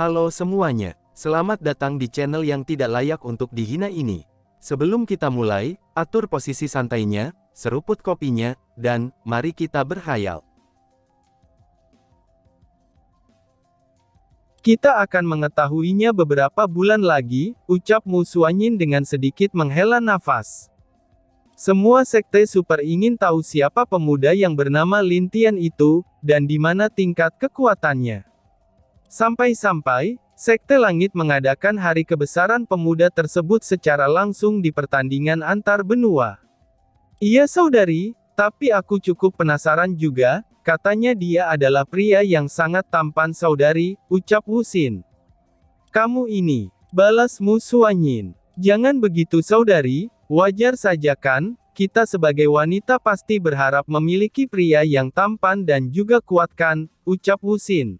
Halo semuanya, selamat datang di channel yang tidak layak untuk dihina ini. Sebelum kita mulai, atur posisi santainya, seruput kopinya, dan mari kita berkhayal. Kita akan mengetahuinya beberapa bulan lagi, ucap Mu Xuanyin dengan sedikit menghela nafas. Semua sekte super ingin tahu siapa pemuda yang bernama Lin Tian itu, dan di mana tingkat kekuatannya. Sampai-sampai, Sekte Langit mengadakan hari kebesaran pemuda tersebut secara langsung di pertandingan antar benua. Iya saudari, tapi aku cukup penasaran juga, katanya dia adalah pria yang sangat tampan saudari, ucap Wu Xin. Kamu ini, balas Mu Xuanyin. Jangan begitu saudari, wajar saja kan, kita sebagai wanita pasti berharap memiliki pria yang tampan dan juga kuat kan, ucap Wu Xin.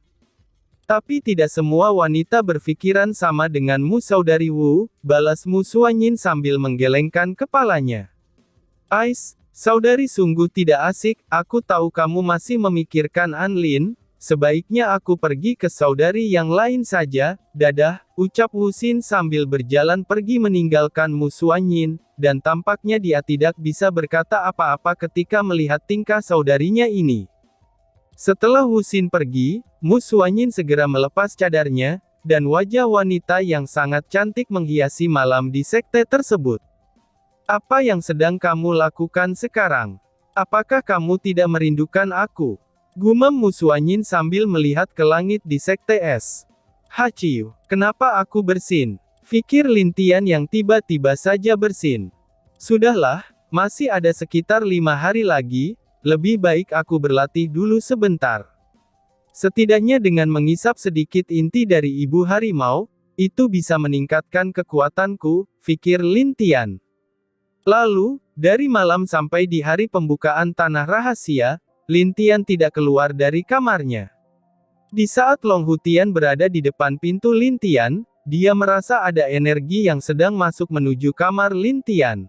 Tapi tidak semua wanita berpikiran sama denganmu saudari Wu, balas Mu Xuanyin sambil menggelengkan kepalanya. Ais, saudari sungguh tidak asik, aku tahu kamu masih memikirkan An Lin, sebaiknya aku pergi ke saudari yang lain saja, dadah, ucap Wu Xin sambil berjalan pergi meninggalkan Mu Xuanyin, dan tampaknya dia tidak bisa berkata apa-apa ketika melihat tingkah saudarinya ini. Setelah Wu Xin pergi, Mu Xuanyin segera melepas cadarnya, dan wajah wanita yang sangat cantik menghiasi malam di sekte tersebut. Apa yang sedang kamu lakukan sekarang? Apakah kamu tidak merindukan aku? Gumam Mu Xuanyin sambil melihat ke langit di sekte es. Haciu, kenapa aku bersin? Fikir Lin Tian yang tiba-tiba saja bersin. Sudahlah, masih ada sekitar 5 hari lagi, lebih baik aku berlatih dulu sebentar. Setidaknya dengan mengisap sedikit inti dari ibu harimau, itu bisa meningkatkan kekuatanku, pikir Lin Tian. Lalu, dari malam sampai di hari pembukaan tanah rahasia, Lin Tian tidak keluar dari kamarnya. Di saat Long Hutian berada di depan pintu Lin Tian, dia merasa ada energi yang sedang masuk menuju kamar Lin Tian.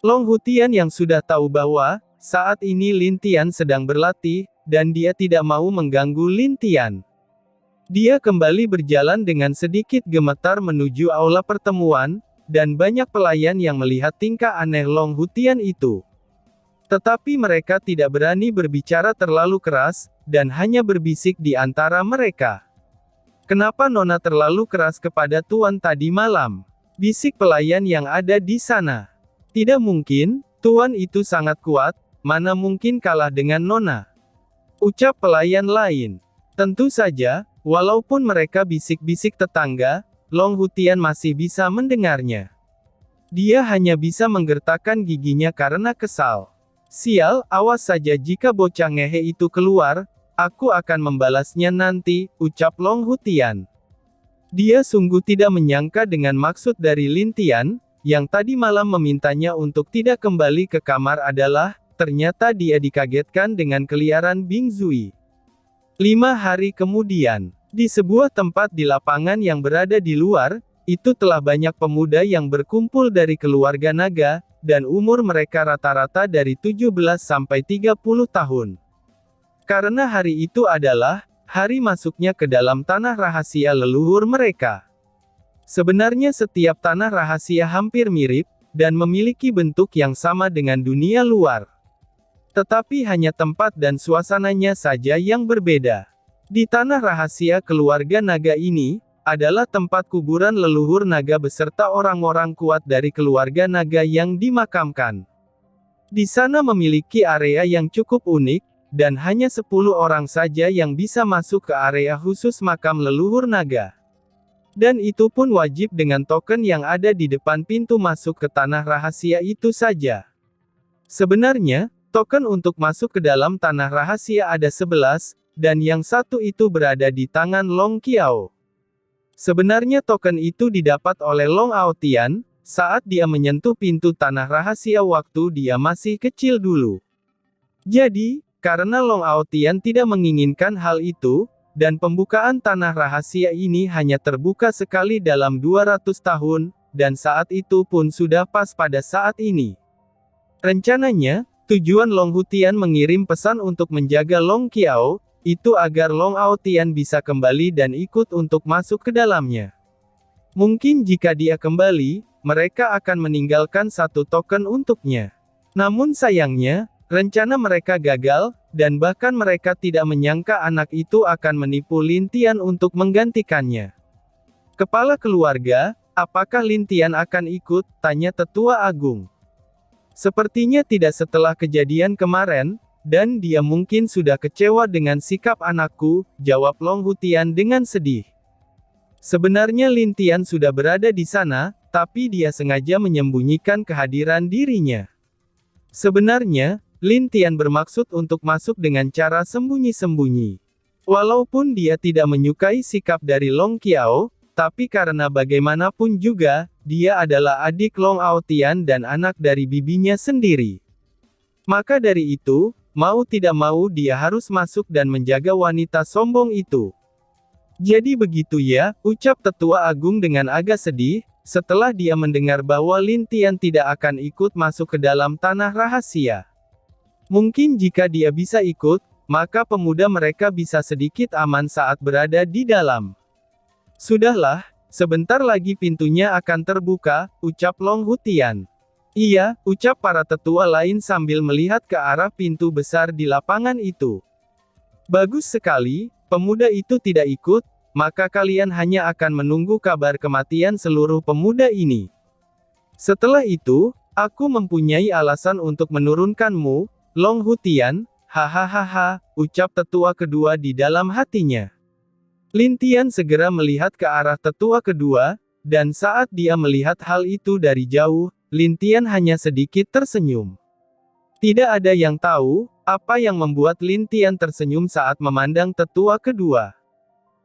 Long Hutian yang sudah tahu bahwa, saat ini Lin Tian sedang berlatih, dan dia tidak mau mengganggu Lin Tian. Dia kembali berjalan dengan sedikit gemetar menuju aula pertemuan, dan banyak pelayan yang melihat tingkah aneh Long Hutian itu. Tetapi mereka tidak berani berbicara terlalu keras, dan hanya berbisik di antara mereka. Kenapa Nona terlalu keras kepada Tuan tadi malam? Bisik pelayan yang ada di sana. Tidak mungkin, Tuan itu sangat kuat, mana mungkin kalah dengan Nona? Ucap pelayan lain. Tentu saja, walaupun mereka bisik-bisik tetangga, Long Hutian masih bisa mendengarnya. Dia hanya bisa menggertakkan giginya karena kesal. Sial, awas saja jika bocah ngehe itu keluar, aku akan membalasnya nanti, ucap Long Hutian. Dia sungguh tidak menyangka dengan maksud dari Lin Tian, yang tadi malam memintanya untuk tidak kembali ke kamar adalah, ternyata dia dikagetkan dengan keliaran Bing Zui. 5 hari kemudian, di sebuah tempat di lapangan yang berada di luar, itu telah banyak pemuda yang berkumpul dari keluarga naga, dan umur mereka rata-rata dari 17 sampai 30 tahun. Karena hari itu adalah, hari masuknya ke dalam tanah rahasia leluhur mereka. Sebenarnya setiap tanah rahasia hampir mirip, dan memiliki bentuk yang sama dengan dunia luar. Tetapi hanya tempat dan suasananya saja yang berbeda. Di tanah rahasia keluarga naga ini, adalah tempat kuburan leluhur naga beserta orang-orang kuat dari keluarga naga yang dimakamkan. Di sana memiliki area yang cukup unik, dan hanya 10 orang saja yang bisa masuk ke area khusus makam leluhur naga. Dan itu pun wajib dengan token yang ada di depan pintu masuk ke tanah rahasia itu saja. Sebenarnya, token untuk masuk ke dalam tanah rahasia ada 11, dan yang satu itu berada di tangan Long Qiao. Sebenarnya token itu didapat oleh Long Aotian, saat dia menyentuh pintu tanah rahasia waktu dia masih kecil dulu. Jadi, karena Long Aotian tidak menginginkan hal itu, dan pembukaan tanah rahasia ini hanya terbuka sekali dalam 200 tahun, dan saat itu pun sudah pas pada saat ini. Rencananya, tujuan Long Hutian mengirim pesan untuk menjaga Long Qiao, itu agar Long Aotian bisa kembali dan ikut untuk masuk ke dalamnya. Mungkin jika dia kembali, mereka akan meninggalkan satu token untuknya. Namun sayangnya, rencana mereka gagal, dan bahkan mereka tidak menyangka anak itu akan menipu Lin Tian untuk menggantikannya. Kepala keluarga, apakah Lin Tian akan ikut? Tanya Tetua Agung. Sepertinya tidak setelah kejadian kemarin, dan dia mungkin sudah kecewa dengan sikap anakku, jawab Long Hutian dengan sedih. Sebenarnya Lin Tian sudah berada di sana, tapi dia sengaja menyembunyikan kehadiran dirinya. Sebenarnya, Lin Tian bermaksud untuk masuk dengan cara sembunyi-sembunyi. Walaupun dia tidak menyukai sikap dari Long Qiao, tapi karena bagaimanapun juga, dia adalah adik Long Aotian dan anak dari bibinya sendiri. Maka dari itu, mau tidak mau dia harus masuk dan menjaga wanita sombong itu. Jadi begitu ya, ucap Tetua Agung dengan agak sedih, setelah dia mendengar bahwa Lin Tian tidak akan ikut masuk ke dalam tanah rahasia. Mungkin jika dia bisa ikut, maka pemuda mereka bisa sedikit aman saat berada di dalam. Sudahlah, sebentar lagi pintunya akan terbuka, ucap Long Hutian. Iya, ucap para tetua lain sambil melihat ke arah pintu besar di lapangan itu. Bagus sekali, pemuda itu tidak ikut, maka kalian hanya akan menunggu kabar kematian seluruh pemuda ini. Setelah itu, aku mempunyai alasan untuk menurunkanmu, Long Hutian, hahaha, ucap tetua kedua di dalam hatinya. Lin Tian segera melihat ke arah tetua kedua, dan saat dia melihat hal itu dari jauh, Lin Tian hanya sedikit tersenyum. Tidak ada yang tahu, apa yang membuat Lin Tian tersenyum saat memandang tetua kedua.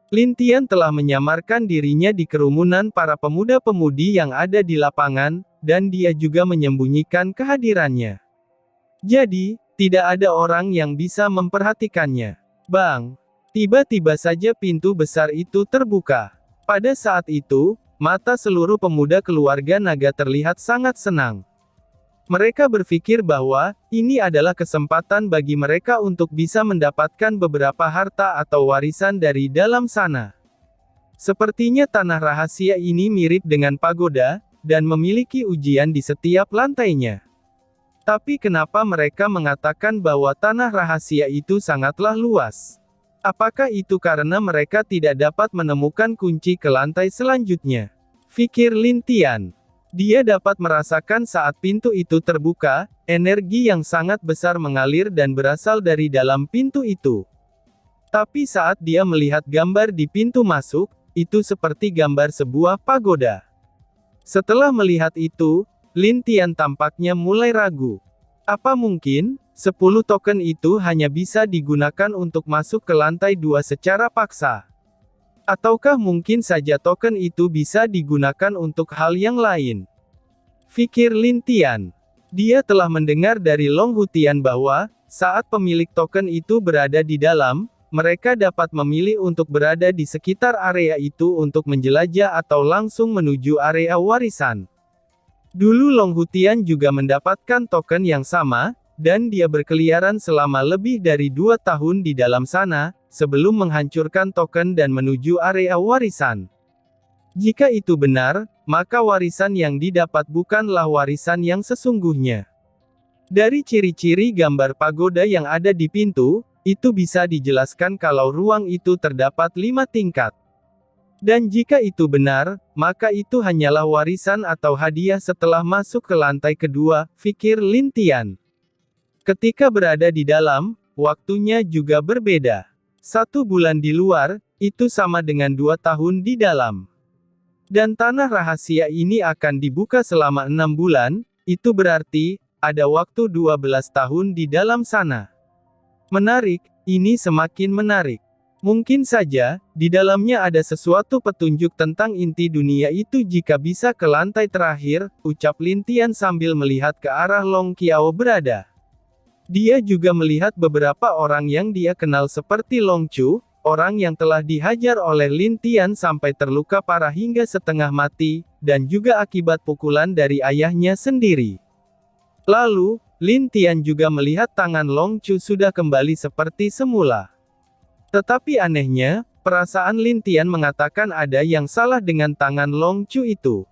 Lin Tian telah menyamarkan dirinya di kerumunan para pemuda-pemudi yang ada di lapangan, dan dia juga menyembunyikan kehadirannya. Jadi, tidak ada orang yang bisa memperhatikannya. Bang! Tiba-tiba saja pintu besar itu terbuka. Pada saat itu, mata seluruh pemuda keluarga naga terlihat sangat senang. Mereka berpikir bahwa, ini adalah kesempatan bagi mereka untuk bisa mendapatkan beberapa harta atau warisan dari dalam sana. Sepertinya tanah rahasia ini mirip dengan pagoda, dan memiliki ujian di setiap lantainya. Tapi kenapa mereka mengatakan bahwa tanah rahasia itu sangatlah luas? Apakah itu karena mereka tidak dapat menemukan kunci ke lantai selanjutnya? Pikir Lin Tian. Dia dapat merasakan saat pintu itu terbuka, energi yang sangat besar mengalir dan berasal dari dalam pintu itu. Tapi saat dia melihat gambar di pintu masuk, itu seperti gambar sebuah pagoda. Setelah melihat itu, Lin Tian tampaknya mulai ragu. Apa mungkin 10 token itu hanya bisa digunakan untuk masuk ke lantai 2 secara paksa? Ataukah mungkin saja token itu bisa digunakan untuk hal yang lain? Pikir Lin Tian. Dia telah mendengar dari Long Hutian bahwa, saat pemilik token itu berada di dalam, mereka dapat memilih untuk berada di sekitar area itu untuk menjelajah atau langsung menuju area warisan. Dulu Long Hutian juga mendapatkan token yang sama, dan dia berkeliaran selama lebih dari 2 tahun di dalam sana, sebelum menghancurkan token dan menuju area warisan. Jika itu benar, maka warisan yang didapat bukanlah warisan yang sesungguhnya. Dari ciri-ciri gambar pagoda yang ada di pintu, itu bisa dijelaskan kalau ruang itu terdapat 5 tingkat. Dan jika itu benar, maka itu hanyalah warisan atau hadiah setelah masuk ke lantai kedua, pikir Lin Tian. Ketika berada di dalam, waktunya juga berbeda. 1 bulan di luar, itu sama dengan 2 tahun di dalam. Dan tanah rahasia ini akan dibuka selama 6 bulan, itu berarti, ada waktu 12 tahun di dalam sana. Menarik, ini semakin menarik. Mungkin saja, di dalamnya ada sesuatu petunjuk tentang inti dunia itu jika bisa ke lantai terakhir, ucap Lin Tian sambil melihat ke arah Long Qiao berada. Dia juga melihat beberapa orang yang dia kenal seperti Long Chu, orang yang telah dihajar oleh Lin Tian sampai terluka parah hingga setengah mati, dan juga akibat pukulan dari ayahnya sendiri. Lalu, Lin Tian juga melihat tangan Long Chu sudah kembali seperti semula. Tetapi anehnya, perasaan Lin Tian mengatakan ada yang salah dengan tangan Long Chu itu.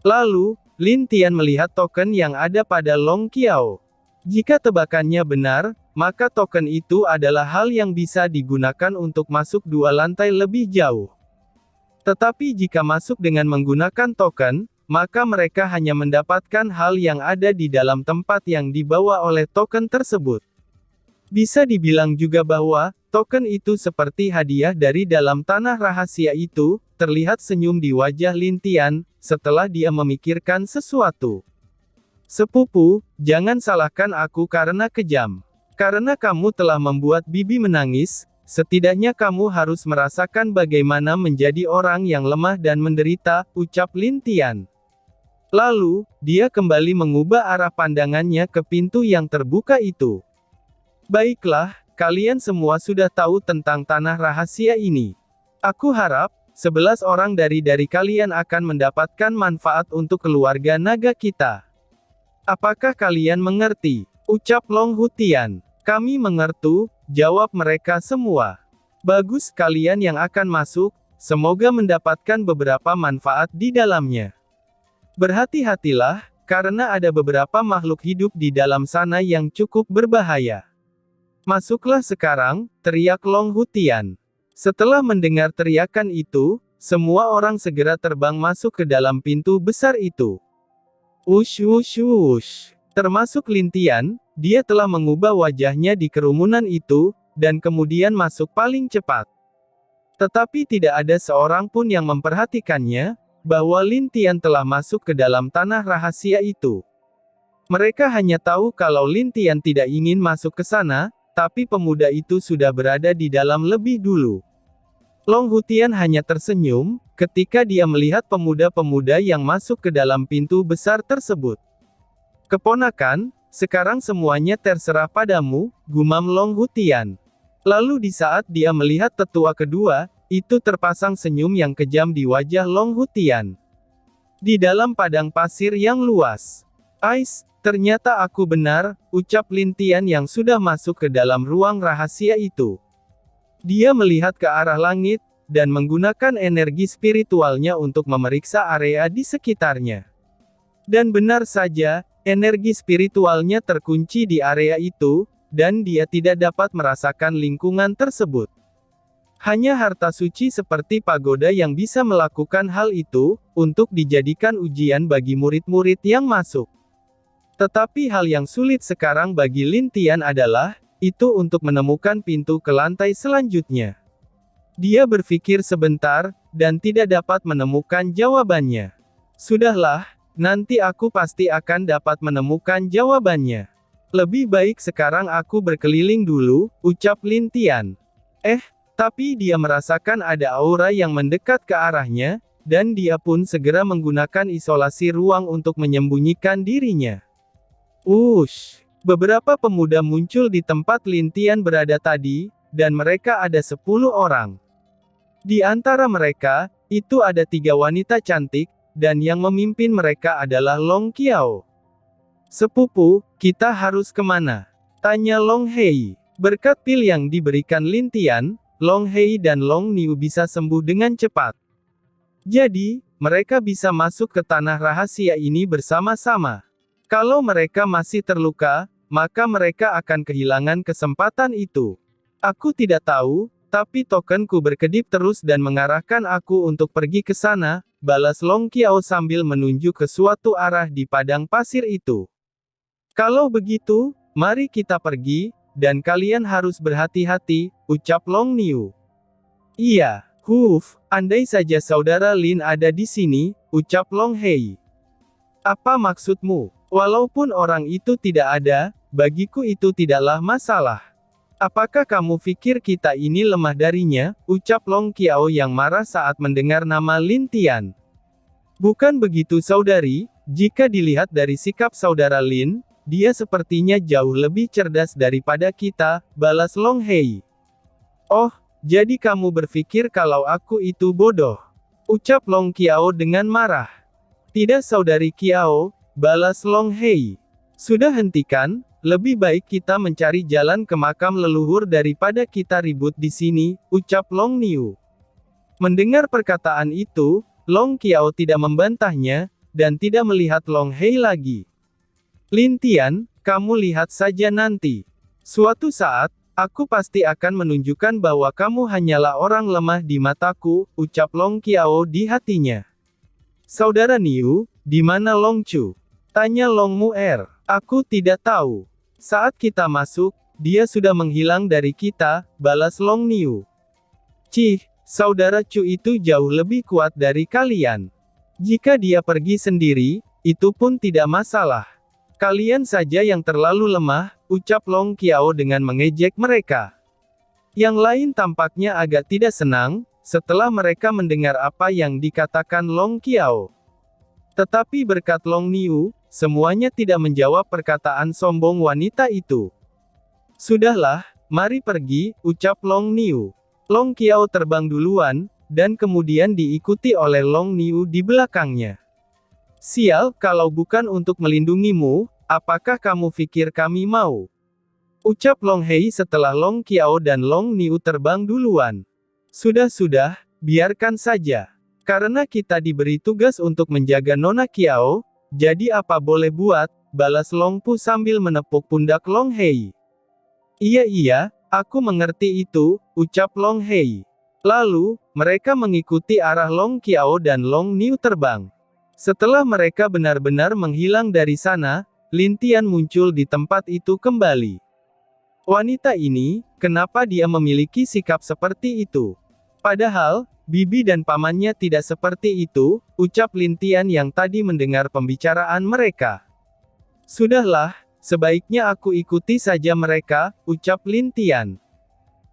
Lalu, Lin Tian melihat token yang ada pada Long Qiao. Jika tebakannya benar, maka token itu adalah hal yang bisa digunakan untuk masuk 2 lantai lebih jauh. Tetapi jika masuk dengan menggunakan token, maka mereka hanya mendapatkan hal yang ada di dalam tempat yang dibawa oleh token tersebut. Bisa dibilang juga bahwa, token itu seperti hadiah dari dalam tanah rahasia itu. Terlihat senyum di wajah Lin Tian, setelah dia memikirkan sesuatu. Sepupu, jangan salahkan aku karena kejam. Karena kamu telah membuat bibi menangis, setidaknya kamu harus merasakan bagaimana menjadi orang yang lemah dan menderita, ucap Lin Tian. Lalu, dia kembali mengubah arah pandangannya ke pintu yang terbuka itu. Baiklah, kalian semua sudah tahu tentang tanah rahasia ini. Aku harap, 11 orang dari kalian akan mendapatkan manfaat untuk keluarga naga kita. Apakah kalian mengerti? Ucap Long Hutian. Kami mengerti, jawab mereka semua. Bagus, kalian yang akan masuk, semoga mendapatkan beberapa manfaat di dalamnya. Berhati-hatilah, karena ada beberapa makhluk hidup di dalam sana yang cukup berbahaya. Masuklah sekarang, teriak Long Hutian. Setelah mendengar teriakan itu, semua orang segera terbang masuk ke dalam pintu besar itu. Wush wush wush. Termasuk Lin Tian, dia telah mengubah wajahnya di kerumunan itu, dan kemudian masuk paling cepat. Tetapi tidak ada seorang pun yang memperhatikannya, bahwa Lin Tian telah masuk ke dalam tanah rahasia itu. Mereka hanya tahu kalau Lin Tian tidak ingin masuk ke sana, tapi pemuda itu sudah berada di dalam lebih dulu. Long Hutian hanya tersenyum, ketika dia melihat pemuda-pemuda yang masuk ke dalam pintu besar tersebut. Keponakan, sekarang semuanya terserah padamu, gumam Long Hutian. Lalu di saat dia melihat tetua kedua, itu terpasang senyum yang kejam di wajah Long Hutian. Di dalam padang pasir yang luas. Ais, ternyata aku benar, ucap Lin Tian yang sudah masuk ke dalam ruang rahasia itu. Dia melihat ke arah langit, dan menggunakan energi spiritualnya untuk memeriksa area di sekitarnya. Dan benar saja, energi spiritualnya terkunci di area itu, dan dia tidak dapat merasakan lingkungan tersebut. Hanya harta suci seperti pagoda yang bisa melakukan hal itu, untuk dijadikan ujian bagi murid-murid yang masuk. Tetapi hal yang sulit sekarang bagi Lin Tian adalah, itu untuk menemukan pintu ke lantai selanjutnya. Dia berpikir sebentar, dan tidak dapat menemukan jawabannya. Sudahlah, nanti aku pasti akan dapat menemukan jawabannya. Lebih baik sekarang aku berkeliling dulu, ucap Lin Tian. Tapi dia merasakan ada aura yang mendekat ke arahnya, dan dia pun segera menggunakan isolasi ruang untuk menyembunyikan dirinya. Beberapa pemuda muncul di tempat Lin Tian berada tadi, dan mereka ada 10 orang. Di antara mereka, itu ada 3 wanita cantik, dan yang memimpin mereka adalah Long Qiao. Sepupu, kita harus kemana? Tanya Long Hei. Berkat pil yang diberikan Lin Tian, Long Hei dan Long Niu bisa sembuh dengan cepat. Jadi, mereka bisa masuk ke tanah rahasia ini bersama-sama. Kalau mereka masih terluka, maka mereka akan kehilangan kesempatan itu. Aku tidak tahu, tapi tokenku berkedip terus dan mengarahkan aku untuk pergi ke sana, balas Long Qiao sambil menunjuk ke suatu arah di padang pasir itu. Kalau begitu, mari kita pergi, dan kalian harus berhati-hati, ucap Long Niu. Iya, andai saja saudara Lin ada di sini, ucap Long Hei. Apa maksudmu? Walaupun orang itu tidak ada, bagiku itu tidaklah masalah. Apakah kamu pikir kita ini lemah darinya? Ucap Long Qiao yang marah saat mendengar nama Lin Tian. Bukan begitu saudari, jika dilihat dari sikap saudara Lin, dia sepertinya jauh lebih cerdas daripada kita, balas Long Hei. Oh, jadi kamu berpikir kalau aku itu bodoh? Ucap Long Qiao dengan marah. Tidak saudari Qiao, balas Long Hei. Sudah hentikan, lebih baik kita mencari jalan ke makam leluhur daripada kita ribut di sini, ucap Long Niu. Mendengar perkataan itu, Long Qiao tidak membantahnya, dan tidak melihat Long Hei lagi. Lin Tian, kamu lihat saja nanti. Suatu saat, aku pasti akan menunjukkan bahwa kamu hanyalah orang lemah di mataku, ucap Long Qiao di hatinya. Saudara Niu, di mana Long Chu? Tanya Long Muer. Aku tidak tahu. Saat kita masuk, dia sudah menghilang dari kita, balas Long Niu. Cih, saudara Chu itu jauh lebih kuat dari kalian. Jika dia pergi sendiri, itu pun tidak masalah. Kalian saja yang terlalu lemah, ucap Long Qiao dengan mengejek mereka. Yang lain tampaknya agak tidak senang, setelah mereka mendengar apa yang dikatakan Long Qiao. Tetapi berkat Long Niu, semuanya tidak menjawab perkataan sombong wanita itu. Sudahlah, mari pergi, ucap Long Niu. Long Qiao terbang duluan, dan kemudian diikuti oleh Long Niu di belakangnya. Sial, kalau bukan untuk melindungimu, apakah kamu pikir kami mau? Ucap Long Hei setelah Long Qiao dan Long Niu terbang duluan. Sudah-sudah, biarkan saja. Karena kita diberi tugas untuk menjaga Nona Qiao, jadi apa boleh buat, balas Long Pu sambil menepuk pundak Long Hei. Iya, aku mengerti itu, ucap Long Hei. Lalu, mereka mengikuti arah Long Qiao dan Long Niu terbang. Setelah mereka benar-benar menghilang dari sana, Lin Tian muncul di tempat itu kembali. Wanita ini, kenapa dia memiliki sikap seperti itu? Padahal, bibi dan pamannya tidak seperti itu, ucap Lin Tian yang tadi mendengar pembicaraan mereka. Sudahlah, sebaiknya aku ikuti saja mereka, ucap Lin Tian.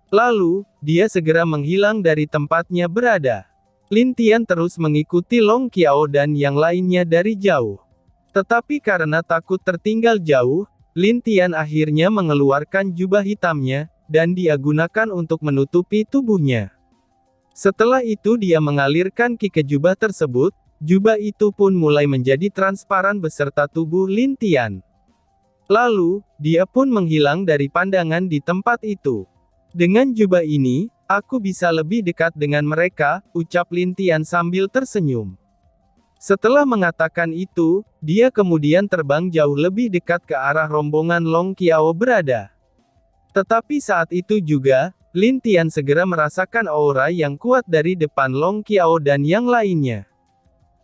Lalu, dia segera menghilang dari tempatnya berada. Lin Tian terus mengikuti Long Qiao dan yang lainnya dari jauh. Tetapi karena takut tertinggal jauh, Lin Tian akhirnya mengeluarkan jubah hitamnya, dan dia gunakan untuk menutupi tubuhnya. Setelah itu dia mengalirkan ki ke jubah tersebut, jubah itu pun mulai menjadi transparan beserta tubuh Lin Tian. Lalu, dia pun menghilang dari pandangan di tempat itu. Dengan jubah ini, aku bisa lebih dekat dengan mereka, ucap Lin Tian sambil tersenyum. Setelah mengatakan itu, dia kemudian terbang jauh lebih dekat ke arah rombongan Long Qiao berada. Tetapi saat itu juga, Lin Tian segera merasakan aura yang kuat dari depan Long Qiao dan yang lainnya.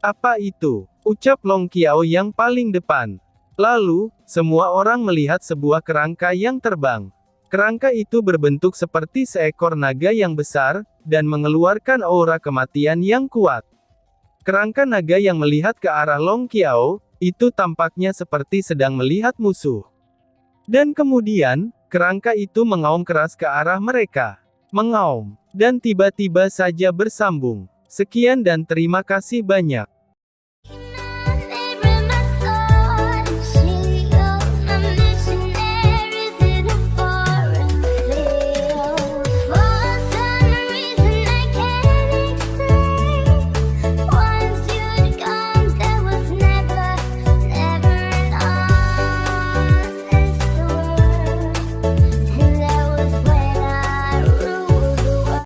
Apa itu? Ucap Long Qiao yang paling depan. Lalu, semua orang melihat sebuah kerangka yang terbang. Kerangka itu berbentuk seperti seekor naga yang besar, dan mengeluarkan aura kematian yang kuat. Kerangka naga yang melihat ke arah Long Qiao, itu tampaknya seperti sedang melihat musuh. Dan kemudian, kerangka itu mengaum keras ke arah mereka. Mengaum. Dan tiba-tiba saja bersambung. Sekian dan terima kasih banyak.